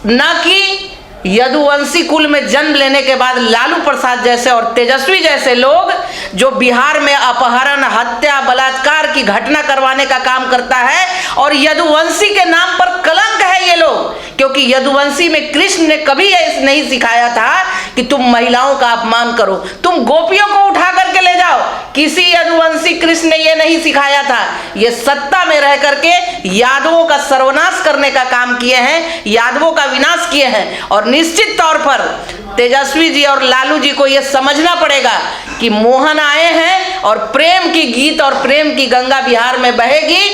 न कि यदुवंशी कुल में जन्म लेने के बाद लालू प्रसाद जैसे और तेजस्वी जैसे लोग जो बिहार में अपहरण, हत्या, बलात्कार की घटना करवाने का काम करता है। और यदुवंशी के नाम पर कलंक है ये लोग, क्योंकि यदुवंशी में कृष्ण ने कभी ऐसा नहीं सिखाया था कि तुम महिलाओं का अपमान करो, तुम गोपियों को उठा करके ले जाओ। किसी यदुवंशी कृष्ण ने ये नहीं सिखाया था। ये सत्ता में रह करके यादवों का सर्वनाश करने का काम किए हैं, यादवों का विनाश किए हैं। और निश्चित तौर पर तेजस्वी जी और लालू जी को यह समझना पड़ेगा कि मोहन आए हैं और प्रेम की गीत और प्रेम की गंगा बिहार में बहेगी।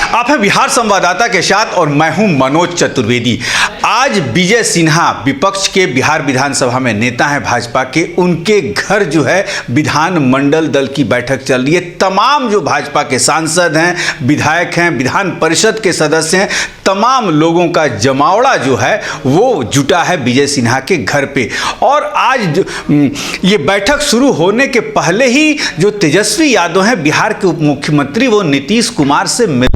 आप हैं बिहार संवाददाता के साथ और मैं हूं मनोज चतुर्वेदी। आज विजय सिन्हा विपक्ष के बिहार विधानसभा में नेता हैं भाजपा के, उनके घर जो है विधानमंडल दल की बैठक चल रही है। तमाम जो भाजपा के सांसद हैं, विधायक हैं, विधान परिषद के सदस्य हैं, तमाम लोगों का जमावड़ा जो है वो जुटा है विजय सिन्हा के घर पे। और आज ये बैठक शुरू होने के पहले ही जो तेजस्वी यादव हैं बिहार के उप मुख्यमंत्री, वो नीतीश कुमार से मिल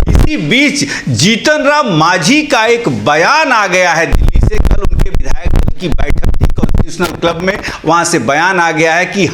इसी बीच जीतन राम मांझी का एक बयान आ गया है दिल्ली से। कल उनके विधायक दल की बैठक थी कॉन्स्टिट्यूशनल क्लब में, वहां से बयान आ गया है कि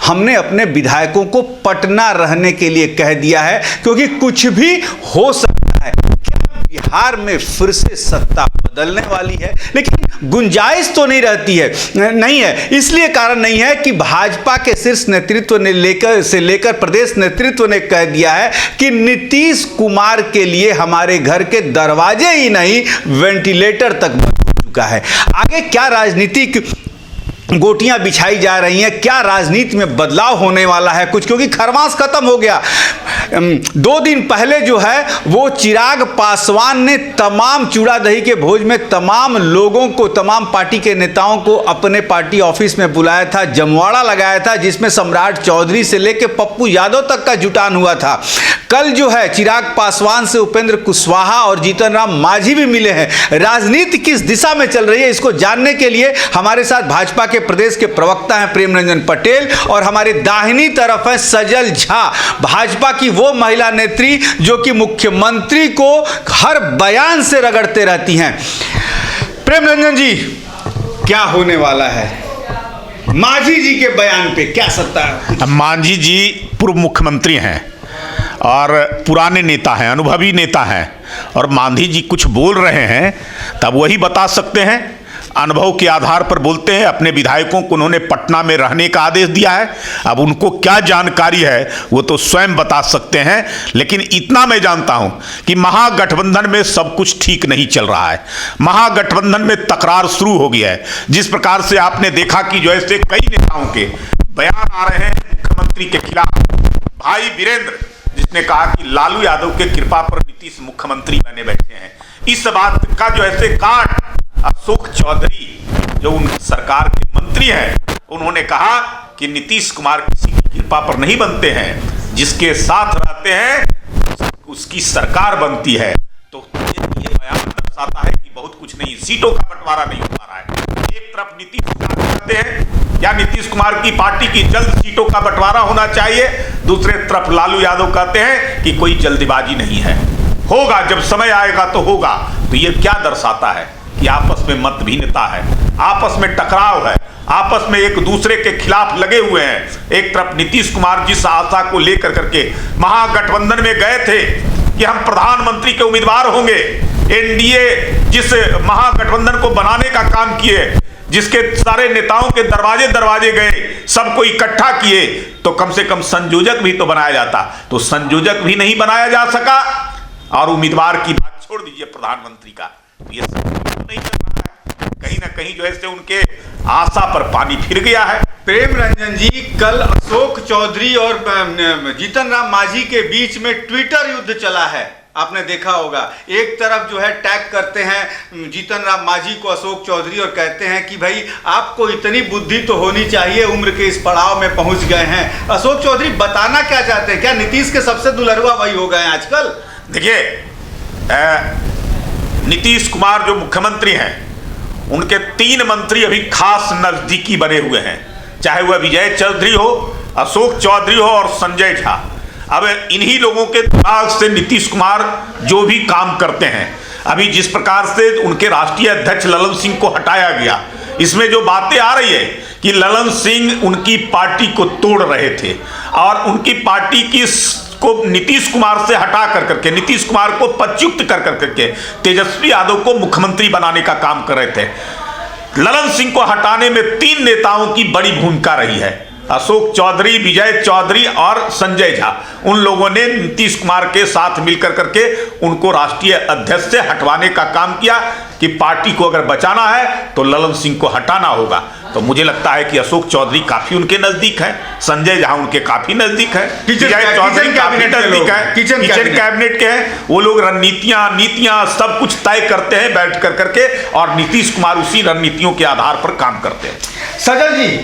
हमने अपने विधायकों को पटना रहने के लिए कह दिया है, क्योंकि कुछ भी हो सकता है। क्या बिहार में फिर से सत्ता बदलने वाली है? लेकिन गुंजाइश तो नहीं रहती है, नहीं है। इसलिए कारण नहीं है कि भाजपा के शीर्ष नेतृत्व ने लेकर प्रदेश नेतृत्व ने कह दिया है कि नीतीश कुमार के लिए हमारे घर के दरवाजे ही नहीं, वेंटिलेटर तक बंद हो चुका है। आगे क्या राजनीतिक गोटियां बिछाई जा रही हैं, क्या राजनीति में बदलाव होने वाला है कुछ, क्योंकि खरमास खत्म हो गया। 2 दिन पहले जो है वो चिराग पासवान ने तमाम चूड़ा दही के भोज में तमाम लोगों को, तमाम पार्टी के नेताओं को अपने पार्टी ऑफिस में बुलाया था, जमवाड़ा लगाया था, जिसमें सम्राट चौधरी से लेकर पप्पू यादव तक का जुटान हुआ था। कल जो है चिराग पासवान से उपेंद्र कुशवाहा और जीतन राम मांझी भी मिले हैं। राजनीति किस दिशा में चल रही है, इसको जानने के लिए हमारे साथ भाजपा के प्रदेश के प्रवक्ता हैं प्रेम रंजन पटेल, और हमारी दाहिनी तरफ है सजल झा, भाजपा की वो महिला नेत्री जो कि मुख्यमंत्री को हर बयान से रगड़ते रहती हैं। प्रेम रंजन जी, क्या होने वाला है मांझी जी के बयान पे, क्या सत्ता है? मांझी जी पूर्व मुख्यमंत्री हैं और पुराने नेता हैं, अनुभवी नेता हैं, और मांझी जी कुछ बोल रहे हैं तब वही बता सकते हैं, अनुभव के आधार पर बोलते हैं। अपने विधायकों को उन्होंने पटना में रहने का आदेश दिया है, अब उनको क्या जानकारी है वो तो स्वयं बता सकते हैं। लेकिन इतना मैं जानता हूं कि महागठबंधन में सब कुछ ठीक नहीं चल रहा है, महागठबंधन में तकरार शुरू हो गया है। जिस प्रकार से आपने देखा कि जो ऐसे कई नेताओं के बयान आ रहे हैं मुख्यमंत्री के खिलाफ, भाई वीरेंद्र जिसने कहा कि लालू यादव के कृपा पर नीतीश मुख्यमंत्री बने बैठे हैं, इस बात का जो ऐसे काट अशोक चौधरी जो उन सरकार के मंत्री हैं, उन्होंने कहा कि नीतीश कुमार किसी की कृपा पर नहीं बनते हैं, जिसके साथ रहते हैं उसकी सरकार बनती है। तो ये बयान दर्शाता है कि बहुत कुछ नहीं, सीटों का बंटवारा नहीं हो पा रहा है। एक तरफ नीतीश कुमार कहते हैं या नीतीश कुमार की पार्टी की जल्द सीटों का बंटवारा होना चाहिए, दूसरे तरफ लालू यादव कहते हैं कि कोई जल्दबाजी नहीं है, होगा जब समय आएगा तो होगा। तो ये क्या दर्शाता है कि आपस में मतभिन्नता है, आपस में टकराव है, आपस में एक दूसरे के खिलाफ लगे हुए हैं। एक तरफ नीतीश कुमार जिस आशा को लेकर करके महागठबंधन में गए थे कि हम प्रधानमंत्री के उम्मीदवार होंगे, एनडीए जिस महागठबंधन को बनाने का काम किए, जिसके सारे नेताओं के दरवाजे दरवाजे गए, सबको इकट्ठा किए, तो कम से कम संयोजक भी तो बनाया जाता। तो संयोजक भी नहीं बनाया जा सका, और उम्मीदवार की बात छोड़ दीजिए प्रधानमंत्री का, ये नहीं चल रहा है। कहीं ना कहीं जो है उनके आशा पर पानी फिर गया है। प्रेम रंजन जी, कल अशोक चौधरी और जीतन राम मांझी के बीच में ट्विटर युद्ध चला है, आपने देखा होगा। एक तरफ जो है टैग करते हैं जीतन राम मांझी को अशोक चौधरी और कहते हैं कि भाई आपको इतनी बुद्धि तो होनी चाहिए, उम्र के इस पड़ाव में पहुंच गए हैं। अशोक चौधरी बताना क्या चाहते हैं? क्या नीतीश के सबसे दुलहरुआ वही हो गए हैं आजकल? देखिए, नीतीश कुमार जो मुख्यमंत्री हैं, उनके 3 मंत्री अभी खास नजदीकी बने हुए हैं, चाहे वह विजय चौधरी हो, अशोक चौधरी हो और संजय झा। अब इन्हीं लोगों के दिमाग से नीतीश कुमार जो भी काम करते हैं, अभी जिस प्रकार से उनके राष्ट्रीय अध्यक्ष ललन सिंह को हटाया गया, इसमें जो बातें आ रही है कि ललन सिंह उनकी पार्टी को तोड़ रहे थे और उनकी पार्टी की को नीतीश कुमार से हटा करके नीतीश कुमार को पदच्युत करके तेजस्वी यादव को मुख्यमंत्री बनाने का काम कर रहे थे। ललन सिंह को हटाने में 3 नेताओं की बड़ी भूमिका रही है, अशोक चौधरी, विजय चौधरी और संजय झा। उन लोगों ने नीतीश कुमार के साथ मिलकर करके उनको राष्ट्रीय अध्यक्ष से हटवाने का काम किया कि पार्टी को अगर बचाना है तो ललन सिंह को हटाना होगा। तो मुझे लगता है कि अशोक चौधरी काफी उनके नजदीक है, संजय झा उनके काफी नजदीक है, विजय चौधरी काफी नजदीक है, किचन कैबिनेट के हैं। वो लोग नीतियां सब कुछ तय करते हैं बैठ कर करके, और नीतीश कुमार उसी रणनीतियों के आधार पर काम करते हैं। सजल जी,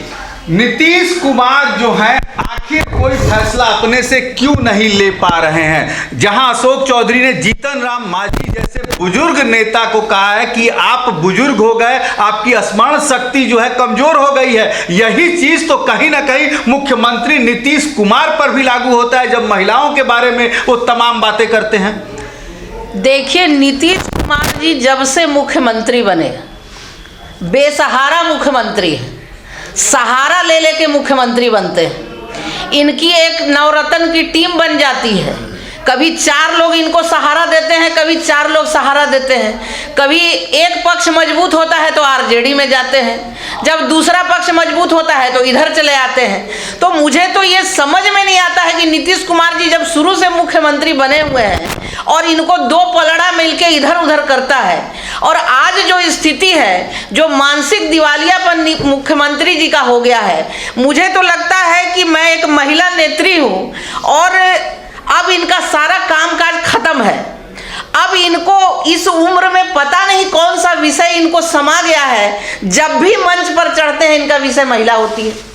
नीतीश कुमार जो है आखिर कोई फैसला अपने से क्यों नहीं ले पा रहे हैं? जहां अशोक चौधरी ने जीतन राम मांझी जैसे बुजुर्ग नेता को कहा है कि आप बुजुर्ग हो गए, आपकी स्मरण शक्ति जो है कमजोर हो गई है, यही चीज तो कहीं ना कहीं मुख्यमंत्री नीतीश कुमार पर भी लागू होता है जब महिलाओं के बारे में वो तमाम बातें करते हैं। देखिए, नीतीश कुमार जी जब से मुख्यमंत्री बने, बेसहारा मुख्यमंत्री है, सहारा ले लेके मुख्यमंत्री बनते हैं। इनकी एक नवरत्न की टीम बन जाती है, कभी 4 लोग इनको सहारा देते हैं, कभी 4 लोग सहारा देते हैं। कभी एक पक्ष मजबूत होता है तो आरजेडी में जाते हैं, जब दूसरा पक्ष मजबूत होता है तो इधर चले आते हैं। तो मुझे तो ये समझ में नहीं आता है कि नीतीश कुमार जी जब शुरू से मुख्यमंत्री बने हुए हैं और इनको 2 पलड़ा मिलके इधर उधर करता है, और आज जो स्थिति है, जो मानसिक दिवालियापन मुख्यमंत्री जी का हो गया है, मुझे तो लगता है कि मैं एक महिला नेत्री हूँ और अब इनका सारा कामकाज खत्म है। अब इनको इस उम्र में पता नहीं कौन सा विषय इनको समा गया है, जब भी मंच पर चढ़ते हैं इनका विषय महिला होती है।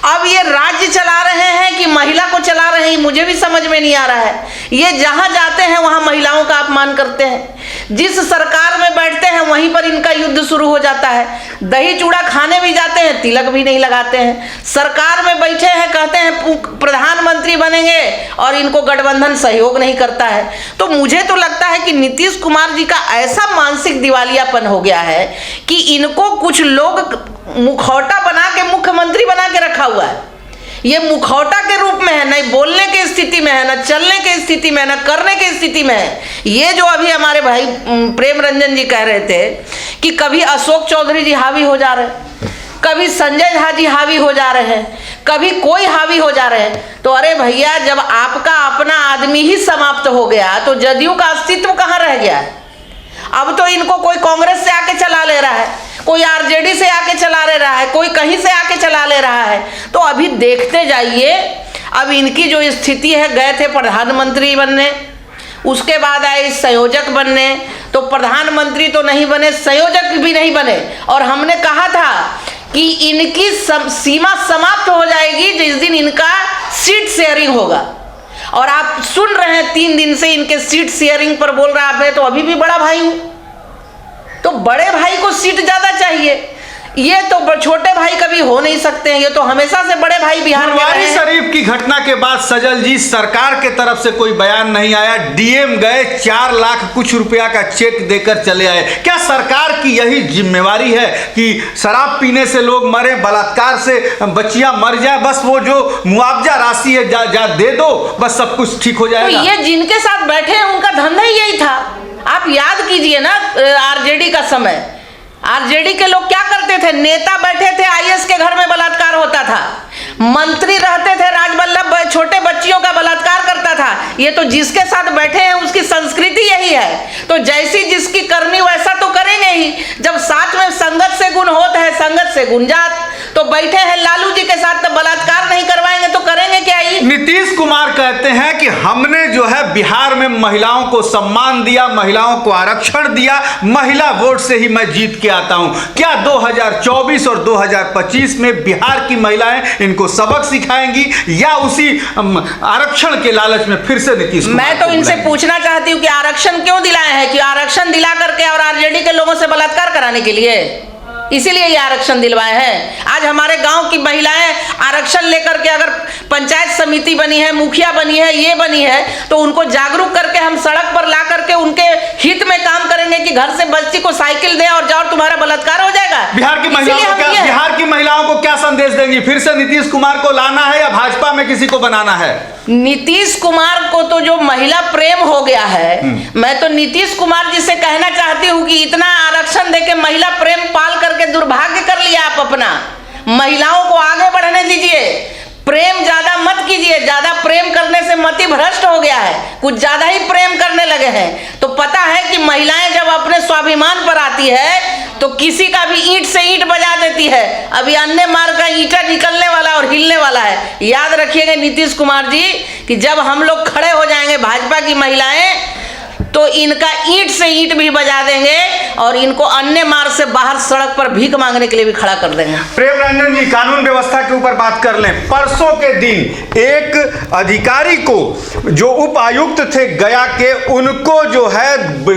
अब ये राज्य चला रहे हैं कि महिला को चला रहे हैं, मुझे भी समझ में नहीं आ रहा है। ये जहां जाते हैं वहां महिलाओं का अपमान करते हैं, जिस सरकार में बैठते हैं वहीं पर इनका युद्ध शुरू हो जाता है। दही चूड़ा खाने भी जाते हैं, तिलक भी नहीं लगाते हैं। सरकार में बैठे हैं, कहते हैं प्रधानमंत्री बनेंगे और इनको गठबंधन सहयोग नहीं करता है। तो मुझे तो लगता है कि नीतीश कुमार जी का ऐसा मानसिक दिवालियापन हो गया है कि इनको कुछ लोग मुखौटा बना के मुख्यमंत्री बना के रखा हुआ है। ये मुखौटा के रूप में है, नहीं बोलने की स्थिति में है, न चलने की स्थिति में, न करने की स्थिति में है। ये जो अभी हमारे भाई प्रेम रंजन जी कह रहे थे कि कभी अशोक चौधरी जी हावी हो जा रहे हैं, कभी संजय झा जी हावी हो जा रहे हैं, कभी कोई हावी हो जा रहे हैं। तो अरे भैया, जब आपका अपना आदमी ही समाप्त हो गया तो जदयू का अस्तित्व कहाँ रह गया है? अब तो इनको कोई कांग्रेस से आके चला ले रहा है, कोई आरजेडी से आके चला ले रहा है, कोई कहीं से आके चला ले रहा है। तो अभी देखते जाइए, अब इनकी जो स्थिति है, गए थे प्रधानमंत्री बनने, उसके बाद आए संयोजक बनने, तो प्रधानमंत्री तो नहीं बने, संयोजक भी नहीं बने। और हमने कहा था कि इनकी सीमा समाप्त हो जाएगी जिस दिन इनका सीट शेयरिंग होगा। और आप सुन रहे हैं 3 दिन से इनके सीट शेयरिंग पर बोल रहा है, तो अभी भी बड़ा भाई हूं, तो बड़े भाई को सीट ज्यादा चाहिए। ये तो छोटे भाई कभी हो नहीं सकते हैं, ये तो हमेशा से बड़े भाई बिहार में रहे हैं। शरीफ की घटना के बाद सजल जी, सरकार के तरफ से कोई बयान नहीं आया, डीएम गए 4 लाख कुछ रुपया का चेक देकर चले आए। क्या सरकार की यही जिम्मेवारी है कि शराब पीने से लोग मरे, बलात्कार से बच्चियां मर जाए, बस वो जो मुआवजा राशि है जा दे दो, बस सब कुछ ठीक हो जाएगा? तो ये जिनके साथ बैठे हैं उनका धंधा ही यही था। आप याद कीजिए ना, आरजेडी का समय, आरजेडी के लोग क्या करते थे? नेता बैठे थे, आईएएस के घर में बलात्कार होता था, मंत्री रहते थे, राजवल्लभ छोटे बच्चियों का बलात्कार करता था। ये तो जिसके साथ बैठे हैं उसकी संस्कृति यही है। तो जैसी जिसकी करनी वैसा तो करेंगे ही। जब साथ में संगत से गुण होता है, संगत से गुण जात, तो बैठे हैं लालू जी के साथ, तो बलात्कार नहीं करवाएंगे तो करेंगे क्या ही? नीतीश कुमार कहते हैं कि हमने जो है बिहार में महिलाओं को सम्मान दिया, महिलाओं को आरक्षण दिया, महिला वोट से ही मैं जीत के आता हूं। क्या 2024 और 2025 में बिहार की महिलाएं इनको सबक सिखाएंगी या उसी आरक्षण के लालच में फिर से नीतीश कुमार? मैं तो इनसे पूछना चाहती हूँ कि आरक्षण क्यों दिलाए हैं? कि आरक्षण दिला करके और आरजेडी के लोगों से बलात्कार कराने के लिए? इसीलिए ये आरक्षण दिलवाए हैं। आज हमारे गांव की महिलाएं आरक्षण लेकर के अगर पंचायत समिति बनी है, मुखिया बनी है, ये बनी है, तो उनको जागरूक करके हम सड़क पर ला करके उनके हित में काम करेंगे कि घर से बच्ची को साइकिल दे और जाओ, तुम्हारा बलात्कार हो जाएगा। बिहार की महिलाओं को क्या संदेश देंगी? फिर से नीतीश कुमार को लाना है या भाजपा में किसी को बनाना है? नीतीश कुमार को तो जो महिला प्रेम हो गया है, मैं तो नीतीश कुमार जी से कहना चाहती हूँ कि इतना आरक्षण देके महिला प्रेम पाल करके दुर्भाग्य कर लिया आप अपना। महिलाओं को आगे बढ़ने दीजिए, प्रेम ज्यादा मत कीजिए। ज्यादा प्रेम करने से मति भ्रष्ट हो गया है, कुछ ज्यादा ही प्रेम करने लगे हैं। तो पता है कि महिलाएं जब अपने स्वाभिमान पर आती है तो किसी का भी ईंट से ईंट बजा देती है। अभी अन्य मार्ग का ईंटा निकलने वाला और हिलने वाला है। याद रखिएगा नीतीश कुमार जी कि जब हम लोग खड़े हो जाएंगे भाजपा की महिलाएं, तो इनका ईंट से ईंट भी बजा देंगे और इनको अन्य मार्ग से बाहर सड़क पर भीख मांगने के लिए भी खड़ा कर देंगे। प्रेम रंजन जी, कानून व्यवस्था के ऊपर बात कर लें। परसों के दिन एक अधिकारी को, जो उप आयुक्त थे गया के, उनको जो है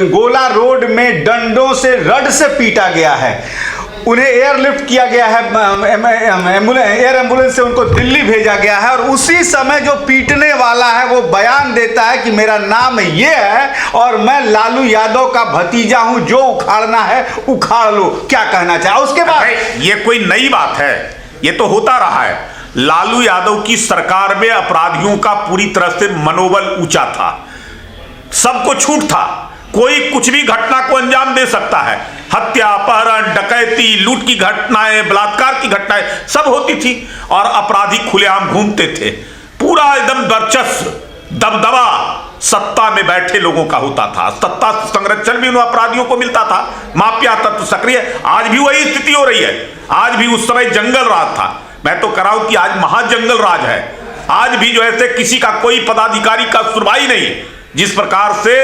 गोला रोड में डंडों से, रड से पीटा गया है। उन्हें एयरलिफ्ट किया गया है, एयर एम्बुलेंस से उनको दिल्ली भेजा गया है। और उसी समय जो पीटने वाला है वो बयान देता है कि मेरा नाम ये है और मैं लालू यादव का भतीजा हूं, जो उखाड़ना है उखाड़ लो। क्या कहना चाहे उसके बाद? ये कोई नई बात है, ये तो होता रहा है। लालू यादव की सरकार में अपराधियों का पूरी तरह से मनोबल ऊंचा था, सबको छूट था, कोई कुछ भी घटना को अंजाम दे सकता है। हत्या, अपहरण, डकैती, लूट की घटनाएं, बलात्कार की घटनाएं सब होती थी और अपराधी खुलेआम घूमते थे। पूरा एकदम वर्चस्व, दबदबा सत्ता में बैठे लोगों का होता था। सत्ता संरक्षण भी उन अपराधियों को मिलता था। माफिया तत्व सक्रिय। आज भी वही स्थिति हो रही है। आज भी उस समय जंगल राज था, मैं तो कह रहा हूं कि आज महाजंगल राज है। आज भी जो है किसी का कोई पदाधिकारी का सुनवाई नहीं। जिस प्रकार से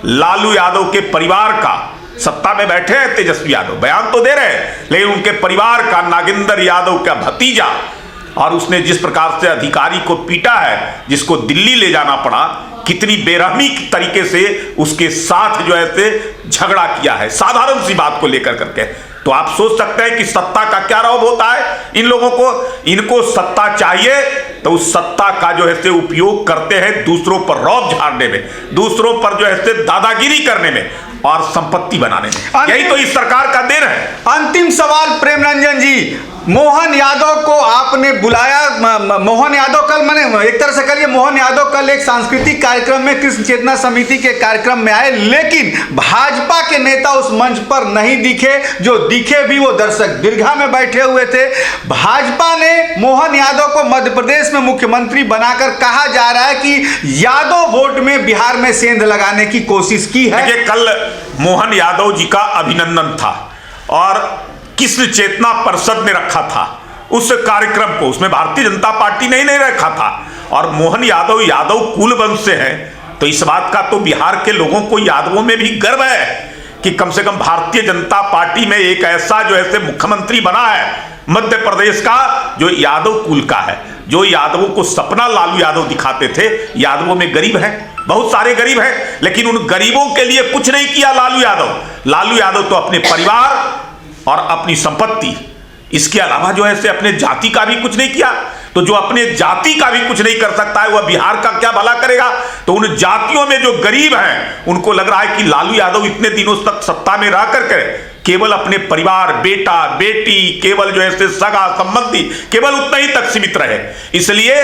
लालू यादव के परिवार का, सत्ता में बैठे हैं तेजस्वी यादव, बयान तो दे रहे हैं, लेकिन उनके परिवार का, नागेंद्र यादव का भतीजा, और उसने जिस प्रकार से अधिकारी को पीटा है, जिसको दिल्ली ले जाना पड़ा, कितनी बेरहमी तरीके से उसके साथ जो है झगड़ा किया है, साधारण सी बात को लेकर करके। तो आप सोच सकते हैं कि सत्ता का क्या रौब होता है इन लोगों को। इनको सत्ता चाहिए तो उस सत्ता का जो है उपयोग करते हैं दूसरों पर रौब झाड़ने में, दूसरों पर जो है दादागिरी करने में और संपत्ति बनाने में। यही तो इस सरकार का देन है। अंतिम सवाल प्रेम रंजन जी, मोहन यादव को आपने बुलाया। मोहन यादव कल, मैंने एक तरह से कहिए, मोहन यादव कल एक सांस्कृतिक कार्यक्रम में, कृष्ण चेतना समिति के कार्यक्रम में आए, लेकिन भाजपा के नेता उस मंच पर नहीं दिखे। जो दिखे भी वो दर्शक दीर्घा में बैठे हुए थे। भाजपा ने मोहन यादव को मध्य प्रदेश में मुख्यमंत्री बनाकर कहा जा रहा है कि यादव वोट में बिहार में सेंध लगाने की कोशिश की है। कल मोहन यादव जी का अभिनंदन था और कृष्ण चेतना परिषद ने रखा था उस कार्यक्रम को, उसमें भारतीय जनता पार्टी ने नहीं रखा था। और मोहन यादव यादव कुल वंश से है, तो इस बात का तो बिहार के लोगों को, यादवों में भी गर्व है कि कम से कम भारतीय जनता पार्टी में एक ऐसा जो है मुख्यमंत्री बना है मध्य प्रदेश का जो यादव कुल का है। जो यादवों को सपना लालू यादव दिखाते थे, यादवों में गरीब है, बहुत सारे गरीब हैं, लेकिन उन गरीबों के लिए कुछ नहीं किया लालू यादव। लालू यादव तो अपने परिवार और अपनी संपत्ति, इसके अलावा जो है अपने जाति का भी कुछ नहीं किया। तो जो अपने जाति का भी कुछ नहीं कर सकता है, वह बिहार का क्या भला करेगा। तो उन जातियों में जो गरीब हैं, उनको लग रहा है कि लालू यादव इतने दिनों तक सत्ता में रह करके केवल अपने परिवार, बेटा बेटी, केवल जो है सगा संबंधी, केवल उतना ही तक सीमित रहे। इसलिए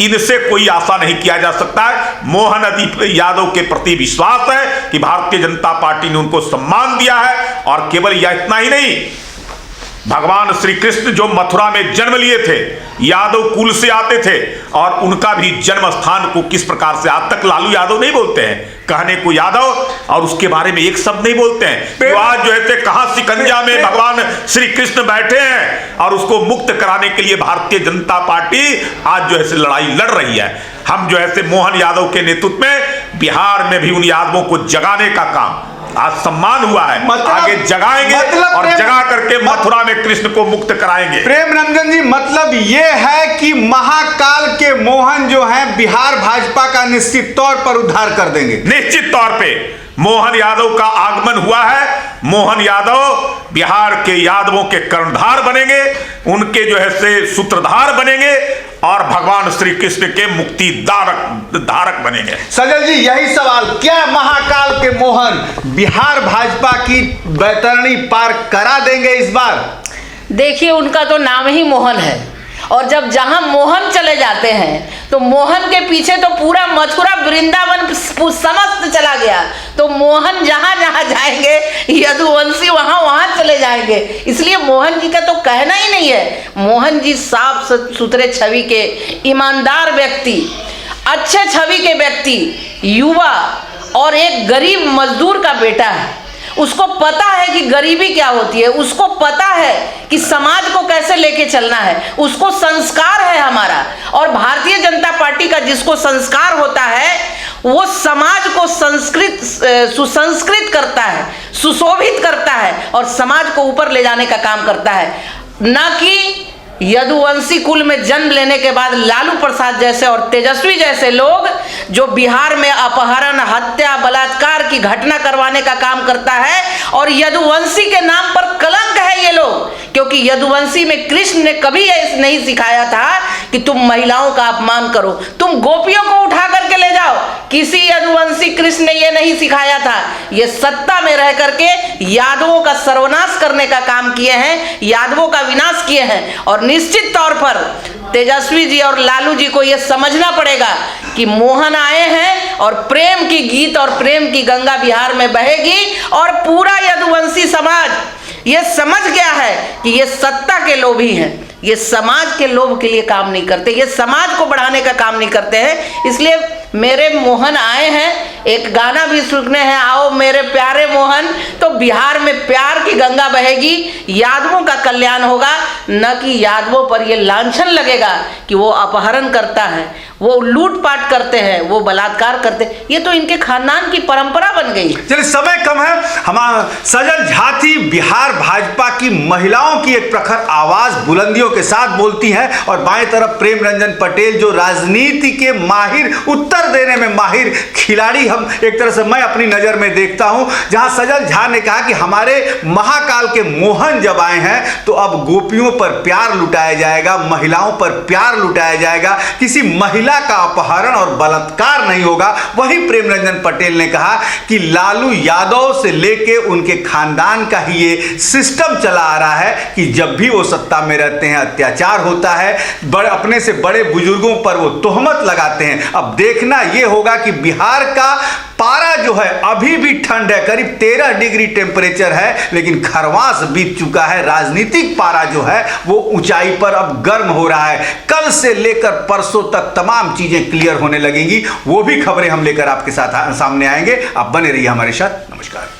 इनसे कोई आशा नहीं किया जा सकता है। मोहन यादव के प्रति विश्वास है कि भारतीय जनता पार्टी ने उनको सम्मान दिया है। और केवल यह इतना ही नहीं, भगवान श्री कृष्ण जो मथुरा में जन्म लिए थे, यादव कुल से आते थे, और उनका भी जन्म स्थान को किस प्रकार से आज तक लालू यादव नहीं बोलते हैं, कहने को यादव, और उसके बारे में एक शब्द नहीं बोलते हैं। आज जो है कहां सिकंजा में भगवान श्री कृष्ण बैठे हैं और उसको मुक्त कराने के लिए भारतीय जनता पार्टी आज जो है लड़ाई लड़ रही है। हम जो है मोहन यादव के नेतृत्व में बिहार में भी उन यादवों को जगाने का काम आज सम्मान हुआ है। आगे जगाएंगे और जगा करके मथुरा में कृष्ण को मुक्त कराएंगे। प्रेम रंजन जी, मतलब ये है कि महाकाल के मोहन जो हैं बिहार भाजपा का निश्चित तौर पर उद्धार कर देंगे। निश्चित तौर पे मोहन यादव का आगमन हुआ है मोहन यादव बिहार के यादवों के कर्णधार बनेंगे, उनके जो है से सूत्रधार बनेंगे और भगवान श्री कृष्ण के मुक्ति धारक बनेंगे। सजल जी, यही सवाल, क्या महाकाल के मोहन बिहार भाजपा की बैतरणी पार करा देंगे इस बार? देखिए, उनका तो नाम ही मोहन है, और जब जहां मोहन चले जाते हैं तो मोहन के पीछे तो पूरा मथुरा वृंदावन समस्त चला गया। तो मोहन जहां जहां जाएंगे यदुवंशी वहां वहां चले जाएंगे। इसलिए मोहन जी का तो कहना ही नहीं है। मोहन जी साफ सुथरे छवि के ईमानदार व्यक्ति, अच्छे छवि के व्यक्ति, युवा और एक गरीब मजदूर का बेटा है। उसको पता है कि गरीबी क्या होती है, उसको पता है कि समाज को कैसे लेके चलना है, उसको संस्कार है हमारा। और भारतीय जनता पार्टी का जिसको संस्कार होता है वो समाज को सुसंस्कृत करता है, सुशोभित करता है और समाज को ऊपर ले जाने का काम करता है। ना कि यदुवंशी कुल में जन्म लेने के बाद लालू प्रसाद जैसे और तेजस्वी जैसे लोग जो बिहार में अपहरण, हत्या, बलात्कार की घटना करवाने का काम करता है। और यदुवंशी के नाम पर कलंक है ये लोग, क्योंकि यदुवंशी में कृष्ण ने कभी ऐसा नहीं सिखाया था कि तुम महिलाओं का अपमान करो, तुम गोपियों को उठा करके ले जाओ। किसी यदुवंशी कृष्ण ने ये नहीं सिखाया था। ये सत्ता में रह करके यादवों का सर्वनाश करने का काम किए हैं, यादवों का विनाश किए हैं। और निश्चित तौर पर तेजस्वी जी और लालू जी को यह समझना पड़ेगा कि मोहन आए हैं और प्रेम की गीत और प्रेम की गंगा बिहार में बहेगी। और पूरा यदुवंशी समाज ये समझ गया है कि ये सत्ता के लोभी हैं, ये समाज के लोभ के लिए काम नहीं करते, ये समाज को बढ़ाने का काम नहीं करते हैं। इसलिए मेरे मोहन आए हैं, एक गाना भी सुनने हैं, आओ मेरे प्यारे मोहन। तो बिहार में प्यार की गंगा बहेगी, यादवों का कल्याण होगा, न कि यादवों पर ये लांछन लगेगा कि वो अपहरण करता है, वो लूटपाट करते हैं, वो बलात्कार करते हैं। ये तो इनके खानदान की परंपरा बन गई। चलिए, समय कम है। हमारा सजल झा थी, बिहार भाजपा की महिलाओं की एक प्रखर आवाज बुलंदियों के साथ बोलती हैं। और बाएं तरफ प्रेम रंजन पटेल जो राजनीति के माहिर, उत्तर देने में माहिर खिलाड़ी हम एक तरह से मैं अपनी नजर में देखता हूं। जहां सजल झा ने कहा कि हमारे महाकाल के मोहन जब आए हैं तो अब गोपियों पर प्यार लुटाया जाएगा, महिलाओं पर प्यार लुटाया जाएगा, किसी महिला का अपहरण और बलात्कार नहीं होगा। वही प्रेम रंजन पटेल ने कहा कि लालू यादव से लेके उनके खानदान का ही ये सिस्टम चला आ रहा है कि जब भी वो सत्ता में रहते हैं अत्याचार होता है, अपने से बड़े बुजुर्गों पर वो तोहमत लगाते हैं। अब देखना ये होगा कि बिहार का पारा जो है अभी भी ठंड है, करीब 13 डिग्री टेम्परेचर है, लेकिन खरवास बीत चुका है। राजनीतिक पारा जो है वो ऊंचाई पर अब गर्म हो रहा है। कल से लेकर परसों तक तमाम चीजें क्लियर होने लगेंगी। वो भी खबरें हम लेकर आपके साथ सामने आएंगे। आप बने रहिए हमारे साथ। नमस्कार।